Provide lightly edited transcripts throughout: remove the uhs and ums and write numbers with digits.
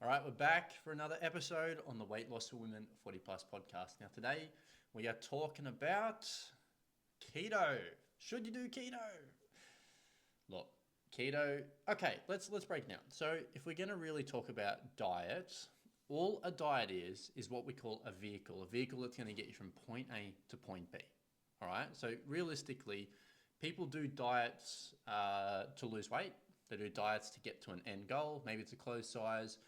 All right, we're back for another episode on the Weight Loss for Women 40 Plus podcast. Now, today we are talking about keto. Should you do keto? Look, keto. Okay, let's break it down. So, if we're going to really talk about diets, all a diet is what we call a vehicle that's going to get you from point A to point B. All right. So, realistically, people do diets to lose weight. They do diets to get to an end goal. Maybe it's a clothes size.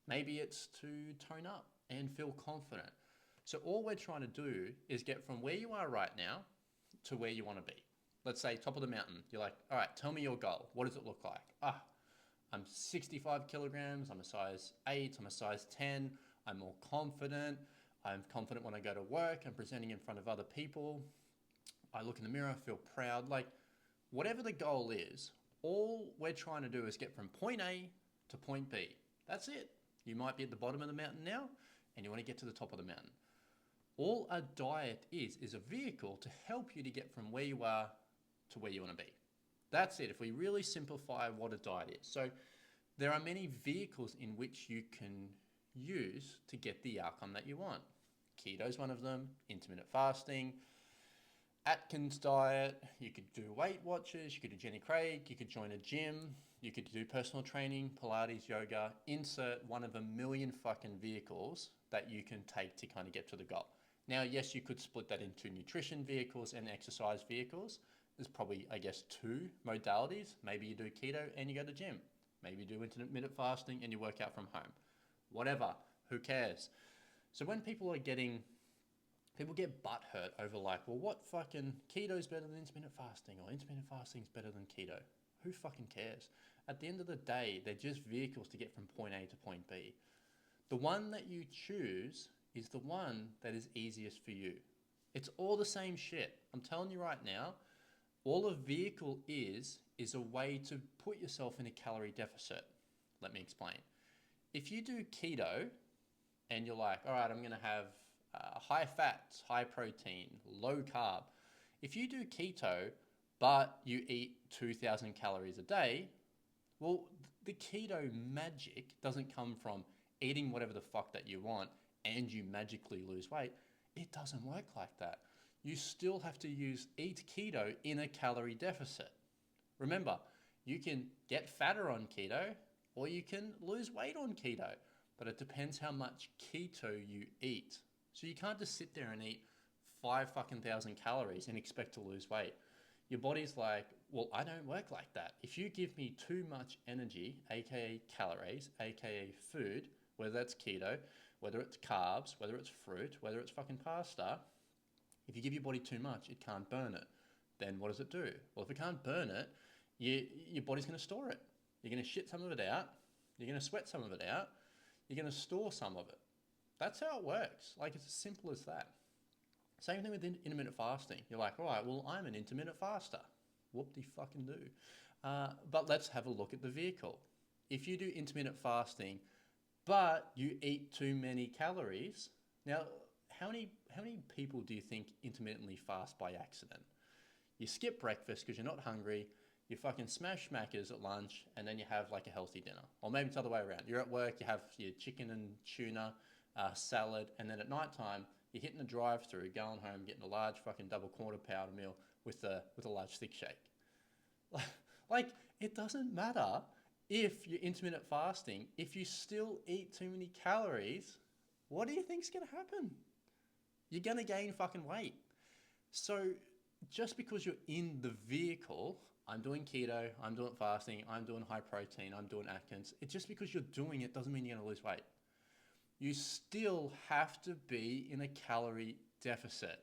Maybe it's to tone up and feel confident. So all we're trying to do is get from where you are right now to where you want to be. Let's say top of the mountain. You're like, all right, tell me your goal. What does it look like? I'm 65 kilograms. I'm a size 8. I'm a size 10. I'm more confident. I'm confident when I go to work. I'm presenting in front of other people. I look in the mirror, feel proud. Like, whatever the goal is, all we're trying to do is get from point A to point B. That's it. You might be at the bottom of the mountain now, and you want to get to the top of the mountain. All a diet is a vehicle to help you to get from where you are to where you want to be. That's it, if we really simplify what a diet is. So there are many vehicles in which you can use to get the outcome that you want. Keto is one of them, intermittent fasting, Atkins diet, you could do Weight Watchers, you could do Jenny Craig, you could join a gym, you could do personal training, Pilates, yoga, insert one of a million fucking vehicles that you can take to kind of get to the goal. Now, yes, you could split that into nutrition vehicles and exercise vehicles. There's probably, I guess, two modalities. Maybe you do keto and you go to the gym. Maybe you do intermittent fasting and you work out from home. Whatever, who cares? So when people get butt hurt over like, well, what fucking keto's better than intermittent fasting or intermittent fasting's better than keto? Who fucking cares? At the end of the day, they're just vehicles to get from point A to point B. The one that you choose is the one that is easiest for you. It's all the same shit. I'm telling you right now, all a vehicle is a way to put yourself in a calorie deficit. Let me explain. If you do keto and you're like, all right, I'm going to have high fats, high protein, low carb. If you do keto, but you eat 2,000 calories a day, well, the keto magic doesn't come from eating whatever the fuck that you want and you magically lose weight. It doesn't work like that. You still have to eat keto in a calorie deficit. Remember, you can get fatter on keto or you can lose weight on keto, but it depends how much keto you eat. So you can't just sit there and eat 5,000 calories and expect to lose weight. Your body's like, well, I don't work like that. If you give me too much energy, aka calories, aka food, whether that's keto, whether it's carbs, whether it's fruit, whether it's fucking pasta, if you give your body too much, it can't burn it. Then what does it do? Well, if it can't burn it, your body's going to store it. You're going to shit some of it out. You're going to sweat some of it out. You're going to store some of it. That's how it works. Like, it's as simple as that. Same thing with intermittent fasting. You're like, all right, well, I'm an intermittent faster. Whoop-de-fucking do. But let's have a look at the vehicle. If you do intermittent fasting, but you eat too many calories, now, how many people do you think intermittently fast by accident? You skip breakfast because you're not hungry, you fucking smash Maccas at lunch, and then you have like a healthy dinner. Or maybe it's the other way around. You're at work, you have your chicken and tuna, salad, and then at night time, you're hitting the drive-through, going home, getting a large fucking double quarter pounder meal with a large thick shake. Like, it doesn't matter if you're intermittent fasting, if you still eat too many calories, what do you think's going to happen? You're going to gain fucking weight. So just because you're in the vehicle, I'm doing keto, I'm doing fasting, I'm doing high protein, I'm doing Atkins, it's just because you're doing it doesn't mean you're going to lose weight. You still have to be in a calorie deficit.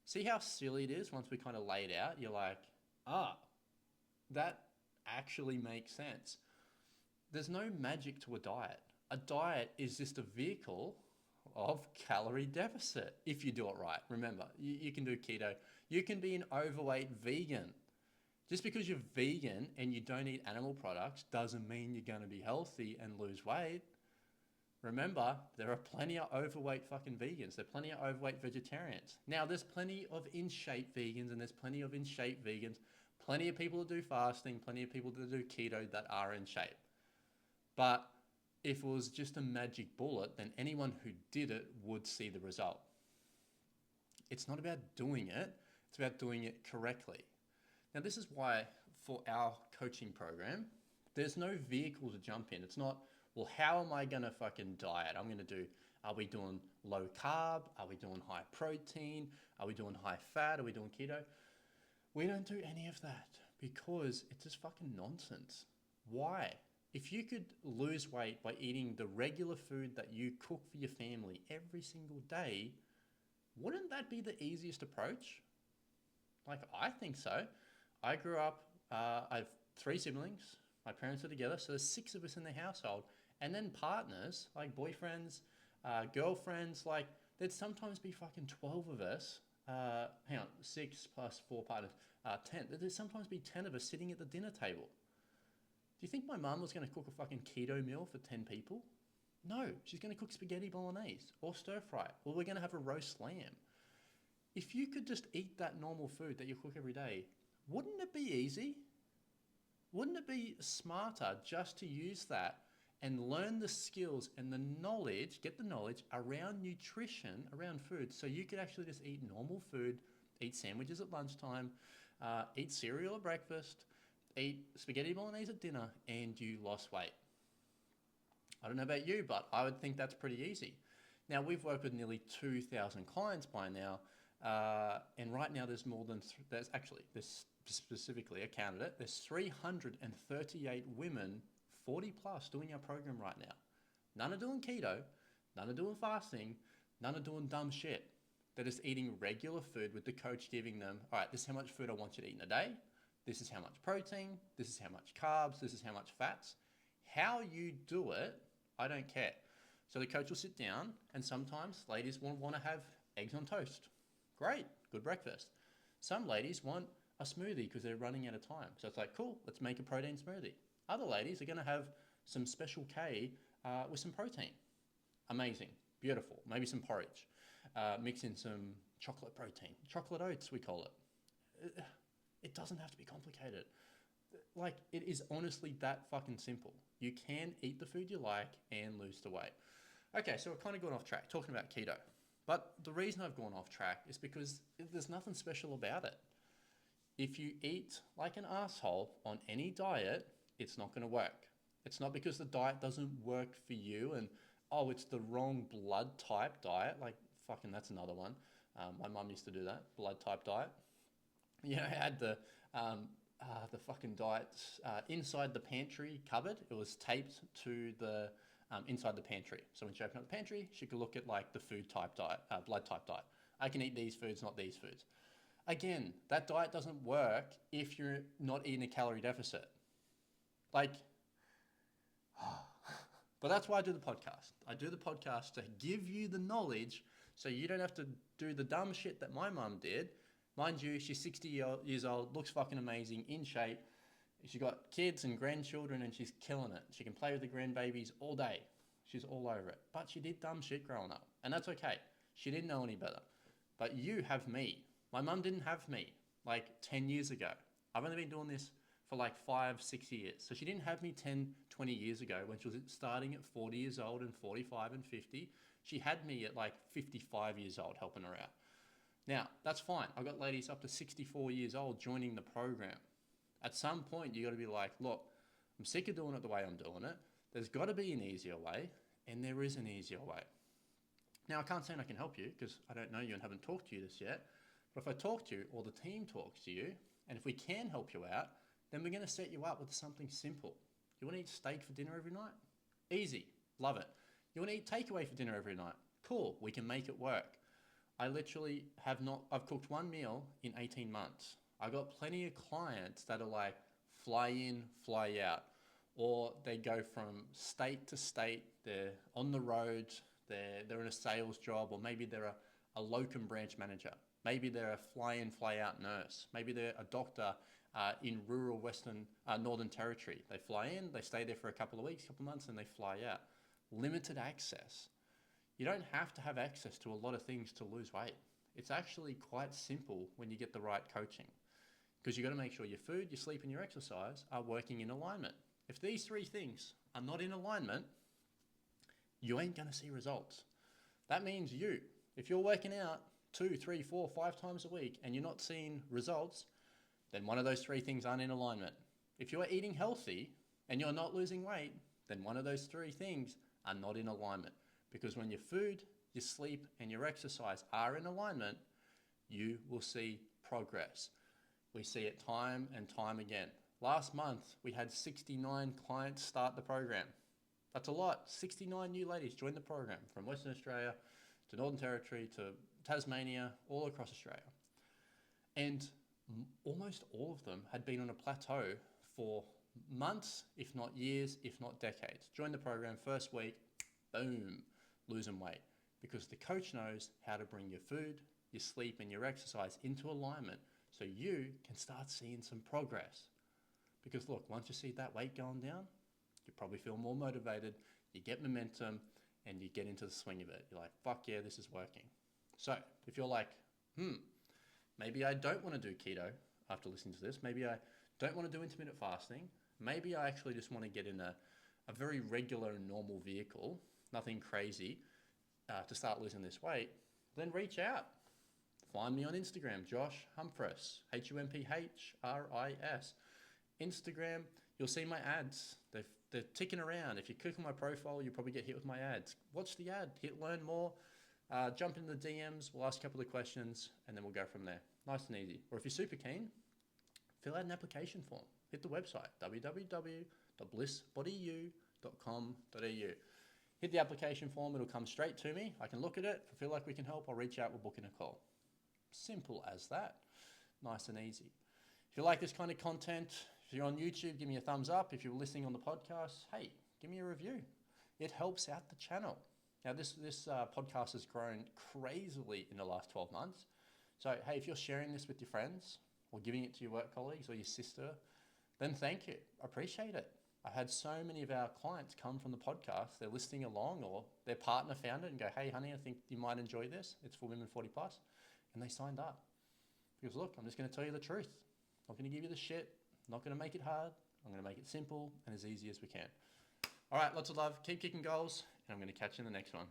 See how silly it is once we kind of lay it out? You're like, that actually makes sense. There's no magic to a diet. A diet is just a vehicle of calorie deficit if you do it right. Remember, you can do keto. You can be an overweight vegan. Just because you're vegan and you don't eat animal products doesn't mean you're going to be healthy and lose weight. Remember, there are plenty of overweight fucking vegans. There are plenty of overweight vegetarians. Now, there's plenty of in-shape vegans and there's plenty of in-shape vegans. Plenty of people that do fasting, plenty of people that do keto that are in shape. But if it was just a magic bullet, then anyone who did it would see the result. It's not about doing it, it's about doing it correctly. Now, this is why for our coaching program, there's no vehicle to jump in. It's not, well, how am I going to fucking diet? I'm going to do, are we doing low carb? Are we doing high protein? Are we doing high fat? Are we doing keto? We don't do any of that because it's just fucking nonsense. Why? If you could lose weight by eating the regular food that you cook for your family every single day, wouldn't that be the easiest approach? Like, I think so. I grew up, I have 3 siblings. My parents are together, so there's 6 of us in the household. And then partners, like boyfriends, girlfriends, like there'd sometimes be fucking 12 of us. 6 plus 4 partners, 10. There'd sometimes be 10 of us sitting at the dinner table. Do you think my mum was going to cook a fucking keto meal for 10 people? No, she's going to cook spaghetti bolognese or stir fry, or we're going to have a roast lamb. If you could just eat that normal food that you cook every day, wouldn't it be easy? Wouldn't it be smarter just to use that and learn the skills and the knowledge, get the knowledge around nutrition, around food, so you could actually just eat normal food, eat sandwiches at lunchtime, eat cereal at breakfast, eat spaghetti bolognese at dinner, and you lost weight? I don't know about you, but I would think that's pretty easy. Now, we've worked with nearly 2,000 clients by now, and right now there's specifically a candidate, there's 338 women 40 plus doing our program right now. None are doing keto, none are doing fasting, none are doing dumb shit. They're just eating regular food with the coach giving them, all right, this is how much food I want you to eat in a day. This is how much protein, this is how much carbs, this is how much fats. How you do it, I don't care. So the coach will sit down, and sometimes ladies want to have eggs on toast. Great, good breakfast. Some ladies want a smoothie because they're running out of time. So it's like, cool, let's make a protein smoothie. Other ladies are going to have some Special K with some protein. Amazing, beautiful. Maybe some porridge. Mix in some chocolate protein. Chocolate oats, we call it. It doesn't have to be complicated. Like, it is honestly that fucking simple. You can eat the food you like and lose the weight. Okay, so we're kind of gone off track talking about keto. But the reason I've gone off track is because there's nothing special about it. If you eat like an asshole on any diet, it's not going to work. It's not because the diet doesn't work for you and, oh, it's the wrong blood type diet. Like, fucking, that's another one. My mum used to do that, blood type diet. You know, I had the fucking diet inside the pantry cupboard. It was taped to the inside the pantry. So when she opened up the pantry, she could look at like the food type diet, blood type diet. I can eat these foods, not these foods. Again, that diet doesn't work if you're not eating a calorie deficit. Like, but that's why I do the podcast. I do the podcast to give you the knowledge so you don't have to do the dumb shit that my mum did. Mind you, she's 60 years old, looks fucking amazing, in shape. She's got kids and grandchildren and she's killing it. She can play with the grandbabies all day. She's all over it. But she did dumb shit growing up. And that's okay. She didn't know any better. But you have me. My mum didn't have me like 10 years ago. I've only been doing this for like 5-6 years. So she didn't have me 10, 20 years ago when she was starting at 40 years old and 45 and 50. She had me at like 55 years old helping her out. Now, that's fine. I've got ladies up to 64 years old joining the program. At some point, you got to be like, look, I'm sick of doing it the way I'm doing it. There's got to be an easier way, and there is an easier way. Now, I can't say I can help you because I don't know you and haven't talked to you this yet. But if I talk to you or the team talks to you, and if we can help you out, then we're going to set you up with something simple. You want to eat steak for dinner every night? Easy. Love it. You want to eat takeaway for dinner every night? Cool. We can make it work. I literally I've cooked one meal in 18 months. I got plenty of clients that are like fly in, fly out, or they go from state to state. They're on the road. They're in a sales job, or maybe they're a locum branch manager. Maybe they're a fly in, fly out nurse. Maybe they're a doctor in rural Northern Territory. They fly in, they stay there for a couple of weeks, couple of months, and they fly out. Limited access. You don't have to have access to a lot of things to lose weight. It's actually quite simple when you get the right coaching, because you've got to make sure your food, your sleep, and your exercise are working in alignment. If these 3 things are not in alignment, you ain't going to see results. That means if you're working out 2, 3, 4, 5 times a week and you're not seeing results, then one of those 3 things aren't in alignment. If you're eating healthy and you're not losing weight, then one of those 3 things are not in alignment. Because when your food, your sleep, and your exercise are in alignment, you will see progress. We see it time and time again. Last month, we had 69 clients start the program. That's a lot. 69 new ladies joined the program from Western Australia to Northern Territory to Tasmania, all across Australia. And almost all of them had been on a plateau for months, if not years, if not decades. Joined the program first week, boom, losing weight. Because the coach knows how to bring your food, your sleep, and your exercise into alignment so you can start seeing some progress. Because look, once you see that weight going down, you probably feel more motivated, you get momentum, and you get into the swing of it. You're like, fuck yeah, this is working. So if you're like, maybe I don't want to do keto after listening to this, maybe I don't want to do intermittent fasting, maybe I actually just want to get in a very regular and normal vehicle, nothing crazy, to start losing this weight, then reach out. Find me on Instagram, Josh Humphris, Humphrys. Instagram, you'll see my ads. They're ticking around. If you click on my profile, you'll probably get hit with my ads. Watch the ad, hit learn more, jump into the DMs, we'll ask a couple of questions, and then we'll go from there. Nice and easy. Or if you're super keen, fill out an application form. Hit the website, www.blissbodyu.com.au. Hit the application form, it'll come straight to me. I can look at it. If I feel like we can help, I'll reach out, we'll book in a call. Simple as that. Nice and easy. If you like this kind of content, if you're on YouTube, give me a thumbs up. If you're listening on the podcast, hey, give me a review. It helps out the channel. Now, this podcast has grown crazily in the last 12 months. So, hey, if you're sharing this with your friends or giving it to your work colleagues or your sister, then thank you. I appreciate it. I've had so many of our clients come from the podcast. They're listening along or their partner found it and go, hey, honey, I think you might enjoy this. It's for women 40 plus. And they signed up. Because look, I'm just going to tell you the truth. I'm not going to give you the shit. I'm not going to make it hard. I'm going to make it simple and as easy as we can. All right, lots of love. Keep kicking goals, and I'm going to catch you in the next one.